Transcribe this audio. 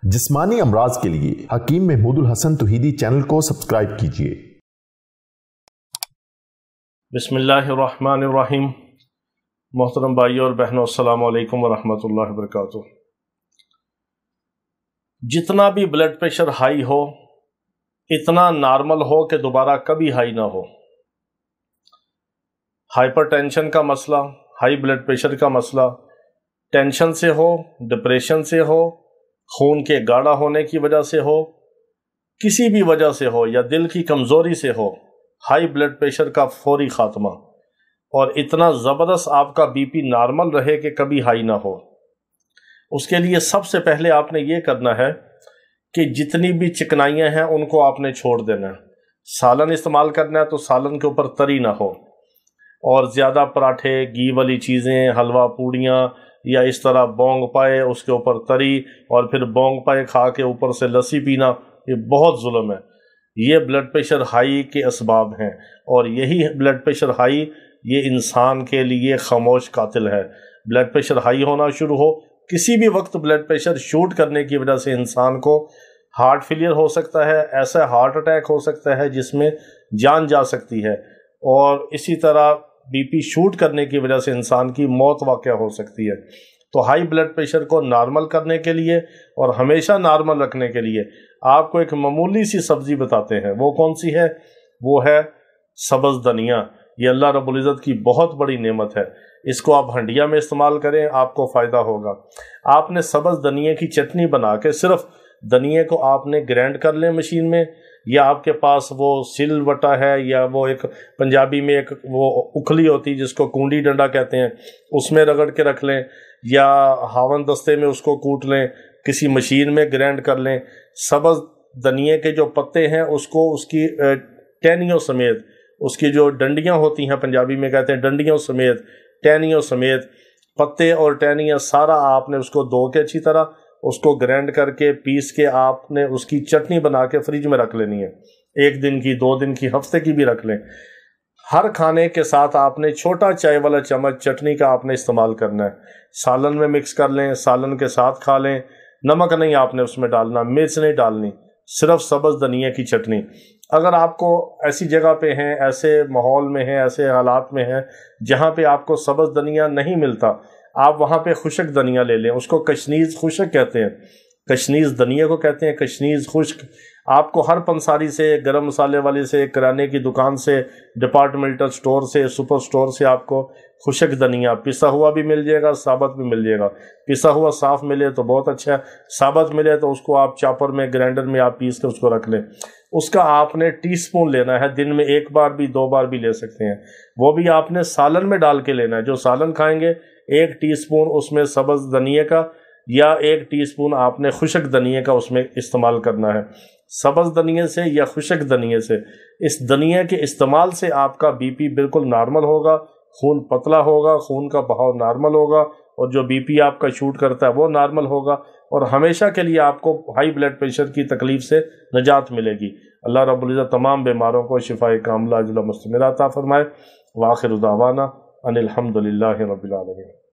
جسمانی امراض کے لیے حکیم محمود الحسن توحیدی چینل کو سبسکرائب کیجیے۔ بسم اللہ الرحمن الرحیم۔ محترم بھائیوں اور بہنوں، السلام علیکم ورحمۃ اللہ وبرکاتہ۔ جتنا بھی بلڈ پریشر ہائی ہو اتنا نارمل ہو کہ دوبارہ کبھی ہائی نہ ہو۔ ہائپر ٹینشن کا مسئلہ، ہائی بلڈ پریشر کا مسئلہ ٹینشن سے ہو، ڈپریشن سے ہو، خون کے گاڑھا ہونے کی وجہ سے ہو، کسی بھی وجہ سے ہو، یا دل کی کمزوری سے ہو، ہائی بلڈ پریشر کا فوری خاتمہ، اور اتنا زبردست آپ کا بی پی نارمل رہے کہ کبھی ہائی نہ ہو۔ اس کے لیے سب سے پہلے آپ نے یہ کرنا ہے کہ جتنی بھی چکنائیاں ہیں ان کو آپ نے چھوڑ دینا ہے۔ سالن استعمال کرنا ہے تو سالن کے اوپر تری نہ ہو، اور زیادہ پراٹھے، گھی والی چیزیں، حلوہ پوڑیاں یا اس طرح بونگ پائے اس کے اوپر تری، اور پھر بونگ پائے کھا کے اوپر سے لسی پینا، یہ بہت ظلم ہے۔ یہ بلڈ پریشر ہائی کے اسباب ہیں، اور یہی بلڈ پریشر ہائی یہ انسان کے لیے خاموش قاتل ہے۔ بلڈ پریشر ہائی ہونا شروع ہو، کسی بھی وقت بلڈ پریشر شوٹ کرنے کی وجہ سے انسان کو ہارٹ فیلئر ہو سکتا ہے، ایسا ہارٹ اٹیک ہو سکتا ہے جس میں جان جا سکتی ہے، اور اسی طرح بی پی شوٹ کرنے کی وجہ سے انسان کی موت واقع ہو سکتی ہے۔ تو ہائی بلڈ پریشر کو نارمل کرنے کے لیے اور ہمیشہ نارمل رکھنے کے لیے آپ کو ایک معمولی سی سبزی بتاتے ہیں۔ وہ کون سی ہے؟ وہ ہے سبز دھنیا۔ یہ اللہ رب العزت کی بہت بڑی نعمت ہے۔ اس کو آپ ہنڈیا میں استعمال کریں، آپ کو فائدہ ہوگا۔ آپ نے سبز دھنیا کی چٹنی بنا کے صرف دھنیا کو آپ نے گرینڈ کر لیں مشین میں، یا آپ کے پاس وہ سل وٹا ہے، یا وہ ایک پنجابی میں ایک وہ اکھلی ہوتی جس کو کونڈی ڈنڈا کہتے ہیں، اس میں رگڑ کے رکھ لیں، یا ہاون دستے میں اس کو کوٹ لیں، کسی مشین میں گرینڈ کر لیں۔ سبز دھنیا کے جو پتے ہیں اس کو اس کی ٹہنیوں سمیت، اس کی جو ڈنڈیاں ہوتی ہیں پنجابی میں کہتے ہیں ڈنڈیوں سمیت، ٹہنیوں سمیت، پتے اور ٹہنیاں سارا آپ نے اس کو دھو کے اچھی طرح اس کو گرینڈ کر کے پیس کے آپ نے اس کی چٹنی بنا کے فریج میں رکھ لینی ہے۔ 1 دن کی، 2 دن کی، ہفتے کی بھی رکھ لیں۔ ہر کھانے کے ساتھ آپ نے چھوٹا چائے والا چمچ چٹنی کا آپ نے استعمال کرنا ہے۔ سالن میں مکس کر لیں، سالن کے ساتھ کھا لیں۔ نمک نہیں آپ نے اس میں ڈالنا، مرچ نہیں ڈالنی، صرف سبز دھنیا کی چٹنی۔ اگر آپ کو ایسی جگہ پہ ہیں، ایسے ماحول میں ہیں، ایسے حالات میں ہیں جہاں پہ آپ کو سبز دھنیا نہیں ملتا، آپ وہاں پہ خشک دھنیا لے لیں۔ اس کو کشنیز خشک کہتے ہیں، کشنیز دھنیا کو کہتے ہیں، کشنیز خشک۔ آپ کو ہر پنساری سے، گرم مسالے والی سے، کرانے کی دکان سے، ڈپارٹمنٹل سٹور سے، سپر سٹور سے آپ کو خشک دھنیا پسا ہوا بھی مل جائے گا، ثابت بھی مل جائے گا۔ پسا ہوا صاف ملے تو بہت اچھا ہے، ثابت ملے تو اس کو آپ چاپر میں، گرینڈر میں آپ پیس کے اس کو رکھ لیں۔ اس کا آپ نے ٹی سپون لینا ہے، دن میں 1 بار بھی 2 بار بھی لے سکتے ہیں۔ وہ بھی آپ نے سالن میں ڈال کے لینا ہے۔ جو سالن کھائیں گے 1 ٹی سپون اس میں سبز دھنیا کا، یا 1 ٹی سپون آپ نے خشک دھنیا کا اس میں استعمال کرنا ہے۔ سبز دھنیا سے یا خشک دھنیا سے، اس دھنیا کے استعمال سے آپ کا بی پی بالکل نارمل ہوگا، خون پتلا ہوگا، خون کا بہاؤ نارمل ہوگا، اور جو بی پی آپ کا شوٹ کرتا ہے وہ نارمل ہوگا، اور ہمیشہ کے لیے آپ کو ہائی بلڈ پریشر کی تکلیف سے نجات ملے گی۔ اللہ رب العزت تمام بیماروں کو شفائے کاملہ عاجلہ مستمرہ عطا فرمائے۔ وآخر دعوانا ان الحمد للہ رب العالمین۔